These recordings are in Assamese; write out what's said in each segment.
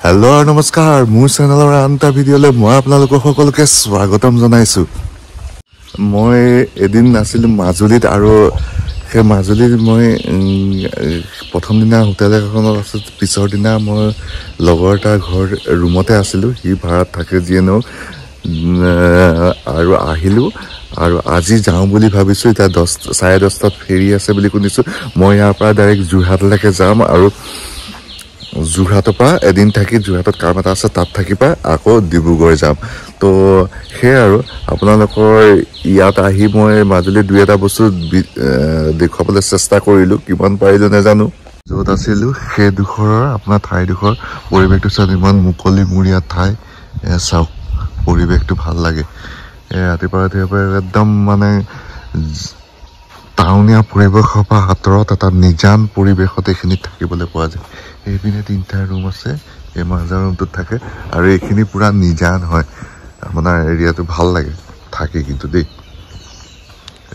हेलो और नमस्कार मोर चेनेলৰ আনটা ভিডিঅ'লৈ মই আপোনালোকক সকলোকে স্বাগতম জনাইছো। মই এদিন আছিল মাজুলীত আৰু সেই মাজুলীত মই প্ৰথম দিনা হোটেল এখনত আছিল, পিছৰ দিনা মই লগৰ এটা ঘৰ ৰুমতে আছিলো, সি ভাড়াত থাকে যিনো আৰু আহিলো আৰু আজি যাওঁ বুলি ভাবিছো। এটা 10:30 ফেৰি আছে বুলি শুনিছো। মই ইয়াৰ পৰা ডাইৰেক্ট যোৰহাটলৈকে যাম আৰু যোৰহাটৰ পৰা এদিন থাকি যোৰহাটত কাম এটা আছে, তাত থাকি পাই আকৌ ডিব্ৰুগড় যাম। তো সেই আৰু আপোনালোকৰ ইয়াত আহি মই মাজুলীৰ দুই এটা বস্তু দেখুৱাবলৈ চেষ্টা কৰিলো, কিমান পাৰিলো নাজানো। য'ত আছিলো সেইডোখৰৰ আপোনাৰ ঠাইডোখৰ পৰিৱেশটো চাওক, ইমান মুকলিমূৰীয়া ঠাই। চাওক পৰিৱেশটো ভাল লাগে। ৰাতিপুৱা একদম মানে টাউনীয়া পৰিৱেশৰ পৰা আঁতৰত এটা নিজান পৰিৱেশত এইখিনিত থাকিবলৈ পোৱা যায়। এইপিনে 3টা ৰুম আছে, এই মাজৰ ৰুমটোত থাকে আৰু এইখিনি পুৰা নিজান হয়। আপোনাৰ এৰিয়াটো ভাল লাগে থাকি কিন্তু দেই।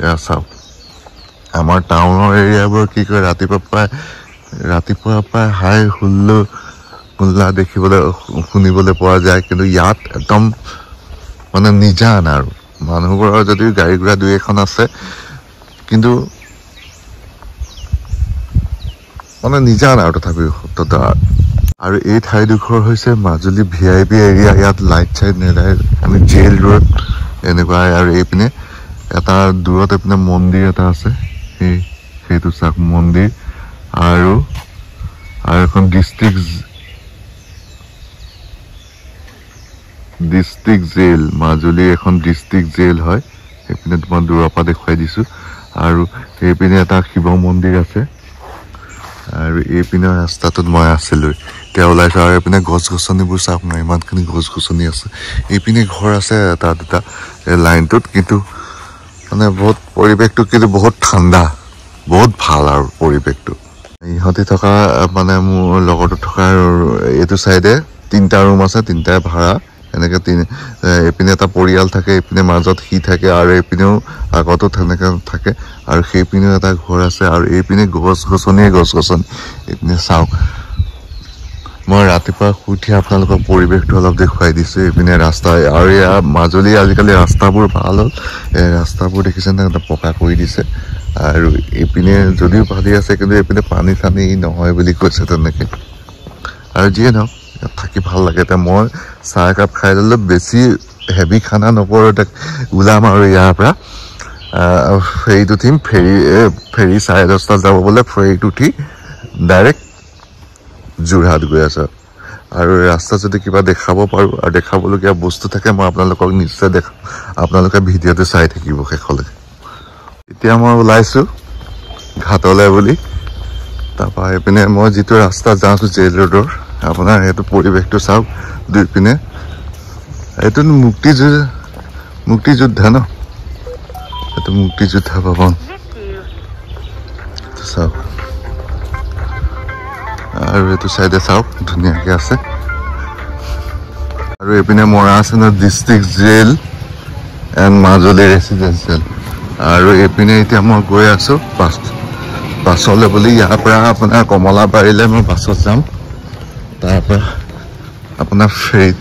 এয়া চাওক আমাৰ টাউনৰ এৰিয়াবোৰ কি কয়, ৰাতিপুৱা প্ৰায় হাই হুল্লা দেখিবলৈ শুনিবলৈ পোৱা যায়, কিন্তু ইয়াত একদম মানে নিজান আৰু মানুহবোৰৰ যদিও গাড়ী ঘোঁৰা দুই এখন আছে, কিন্তু মানে নিজান আৰু তথাপিও আৰু এই ঠাইডোখৰ হৈছে মাজুলী VIP এৰিয়া। ইয়াত লাইট চাইট নেদায়, আমি জেল ৰোড এনেকুৱা। আৰু এইপিনে এটা দূৰত এইপিনে মন্দিৰ এটা আছে, সেইটো চাওক মন্দিৰ। আৰু এখন ডিষ্ট্ৰিক্ট জেল, মাজুলী এখন ডিষ্ট্ৰিক্ট জেল হয়। সেইপিনে তোমাৰ দূৰৰ পৰা দেখুৱাই দিছো। আৰু এইপিনে এটা শিৱ মন্দিৰ আছে আৰু এইপিনে ৰাস্তাটোত মই আছিলো, এতিয়া ওলাইছো। আৰু এইপিনে গছ গছনিবোৰ চাওক না, ইমানখিনি গছ গছনি আছে। এইপিনে ঘৰ আছে এটা দুটা লাইনটোত, কিন্তু মানে বহুত পৰিৱেশটো কিন্তু বহুত ঠাণ্ডা, বহুত ভাল আৰু পৰিৱেশটো। ইহঁতি থকা মানে মোৰ লগৰটো থকা এইটো চাইডে 3টা ৰুম আছে, 3টাই ভাড়া। এনেকে এইপিনে এটা পৰিয়াল থাকে, এইপিনে মাজত সি থাকে আৰু এইপিনেও আগতো তেনেকে থাকে। আৰু সেইপিনেও এটা ঘৰ আছে আৰু এইপিনে গছ গছনি। এইপিনে চাওক, মই ৰাতিপুৱা শুই উঠি আপোনালোকৰ পৰিৱেশটো অলপ দেখুৱাই দিছো। এইপিনে ৰাস্তা আৰু ইয়াৰ মাজুলী আজিকালি ৰাস্তাবোৰ ভাল হ'ল। ৰাস্তাবোৰ দেখিছে নে, পকা কৰি দিছে। আৰু এইপিনে যদিও পানী আছে, কিন্তু এইপিনে পানী চানী নহয় বুলি কৈছে তেনেকে। আৰু যিয়ে নহওক ইয়াত থাকি ভাল লাগে। এতিয়া মই চাহ একাপ খাই ললো, বেছি হেভি খানা নকৰো, ওলাম আৰু ইয়াৰ পৰা ফেৰীত উঠিম। ফেৰী 10:30 যাব বোলে। ফেৰীত উঠি ডাইৰেক্ট যোৰহাট গৈ আছো। আৰু ৰাস্তা যদি কিবা দেখাব পাৰো আৰু দেখাবলগীয়া বস্তু থাকে, মই আপোনালোকক নিশ্চয় দেখাম। আপোনালোকে ভিডিঅ'টো চাই থাকিব শেষলৈকে। এতিয়া মই ওলাইছো ঘাটলৈ বুলি। তাৰপৰা এইপিনে মই যিটো ৰাস্তা যাওঁছো জেল ৰোডৰ, আপোনাৰ সেইটো পৰিৱেশটো চাওক। দুইপিনে এইটো মুক্তিযোদ্ধা ন, এইটো মুক্তিযোদ্ধা ভৱন চাওক। আৰু এইটো চাইডে চাওক ধুনীয়াকে আছে। আৰু এইপিনে মৰা আছে ন district jail and Majuli residential. আৰু এইপিনে এতিয়া মই গৈ আছো বাছলৈ বুলি। ইয়াৰ পৰা আপোনাৰ কমলাবাৰীলৈ মই বাছত যাম, তাৰ পৰা আপোনাৰ ফেৰীত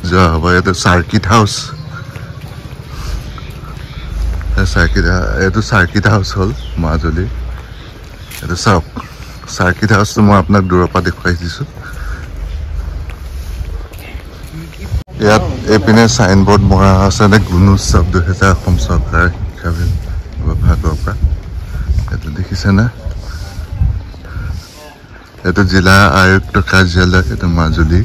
যোৱা হ'ব। এইটো চাৰ্কিট হাউচ, এইটো চাৰ্কিট হাউচ হ'ল মাজুলীৰ। এইটো চাওক চাৰ্কিট হাউচটো মই আপোনাক দূৰৰ পৰা দেখুৱাই দিছো। ইয়াত এইপিনে চাইনবোৰ্ড মৰা আছে নে গুণোৎসৱ 2000 অসম চৰকাৰ শিক্ষা বিভাগৰ পৰা। এইটো দেখিছে না, এইটো জিলা আয়ুক্ত কাৰ্যালয়, এইটো মাজুলী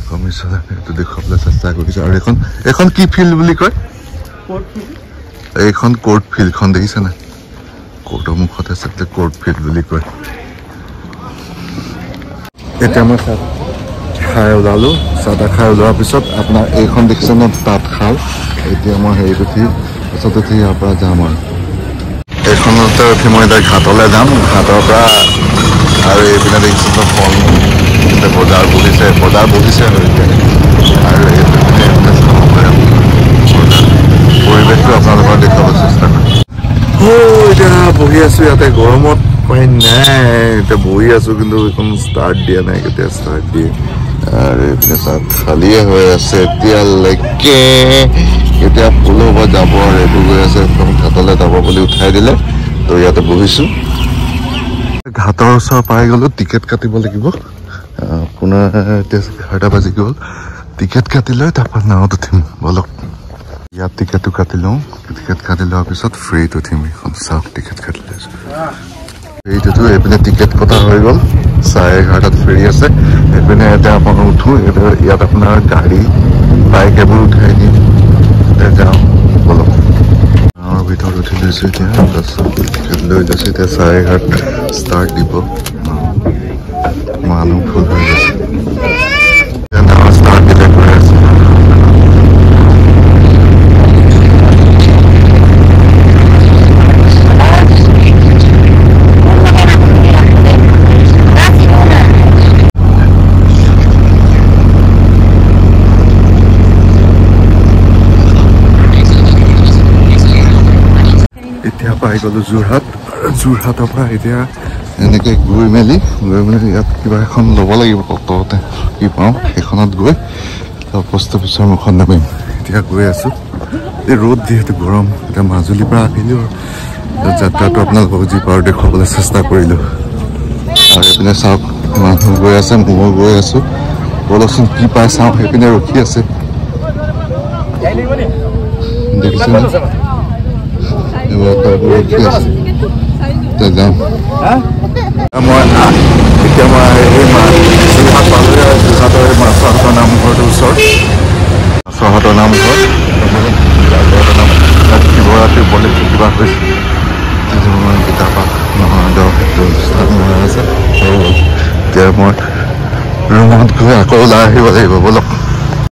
কমিছনাৰ। এইটো দেখুৱাবলৈ চেষ্টা কৰিছো। আৰু এইখন কি ফিল্ড বুলি কয়, এইখন কোৰ্ট ফিল্ডখন দেখিছে না, কোৰ্টৰ মুখত আছে, কোৰ্ট ফিল্ড বুলি কয়। এতিয়া মই চাহ খাই ওলালো। চাহ খাই ওলোৱাৰ পিছত আপোনাৰ এইখন দেখিছে ন তাঁতশাল। এতিয়া মই হেৰিত উঠি ইয়াৰ পৰা যাম আৰু এইখনতে উঠি মই এতিয়া ঘাটলৈ যাম। ঘাটৰ পৰা আৰু এইপিনে দেখিছো ফল বজাৰ বহিছে আৰু এতিয়া। আৰু পৰিৱেশটো আপোনালোকৰ দেখুৱাব চেষ্টা কৰিম। এতিয়া বহি আছো ইয়াতে গৰমত। উপায় নাই এতিয়া বহি আছো কিন্তু এখন ষ্টাৰ্ট দিয়া নাই কেতিয়া ষ্টাৰ্ট দিয়ে আৰু এইপিনে চাওক খালিয়ে হৈ আছে এতিয়ালৈকে কেতিয়া ফুল হ'ব যাব আৰু এইটো গৈ আছে একদম ঘাটলৈ যাব বুলি উঠাই দিলে তো ইয়াতে বহিছো ঘাটৰ ওচৰ পাই গ'লো টিকেট কাটিব লাগিব আপোনাৰ এতিয়া 11টা বাজি গ'ল টিকেট কাটি লৈ তাৰপৰা নাৱত উঠিম বলক ইয়াত টিকেটটো কাটি লওঁ টিকেট কাটি লোৱাৰ পিছত ফ্ৰীত উঠিম এখন চাওক টিকেট কাটি লৈছোঁ এইটোতো এইপিনে টিকেট কটা হৈ গ'ল 11:30 ফেৰী আছে এইপিনে এতিয়া আপোনাৰ উঠো ইয়াত আপোনাৰ গাড়ী বাইক এইবোৰ উঠাই দিম এতিয়া যাওঁ বলক গাঁৱৰ ভিতৰত উঠি লৈছোঁ এতিয়া তাৰপিছত টিকেট লৈ লৈছোঁ এতিয়া 11:30 ষ্টাৰ্ট দিব মানুহ ফুল হৈ গৈছে এতিয়া নাও ষ্টাৰ্ট দিলে গৈ আছে এতিয়া পাই গ'লো যোৰহাট আৰু যোৰহাটৰ পৰা এতিয়া এনেকৈ গৈ মেলি ইয়াত কিবা এখন ল'ব লাগিব তলতে কি পাওঁ সেইখনত গৈ পোষ্ট অফিচৰ মুখত নামিম এতিয়া গৈ আছোঁ এই ৰ'দ যিহেতু গৰম এতিয়া মাজুলীৰ পৰা আহিলোঁ যাত্ৰাটো আপোনালোকক যি পাৰোঁ দেখুৱাবলৈ চেষ্টা কৰিলোঁ আৰু এইপিনে চাওক মানুহ গৈ আছে ময়ো গৈ আছোঁ বলকচোন কি পাই চাওঁ সেইপিনে ৰখি আছে দেখিছেনে যাম মই এতিয়া মই যোৰহাট পালোঁহি আৰু যোৰহাটৰ মাছাহঁতৰ নামঘৰটোৰ ওচৰত মাছাহঁতৰ নামঘৰ শিৱৰাত্ৰি উপলক্ষে কিবা হৈছে কিতাপ নহয় আছে এতিয়া মই ৰুমত গৈ আকৌ ওলাই আহিব লাগিব বলক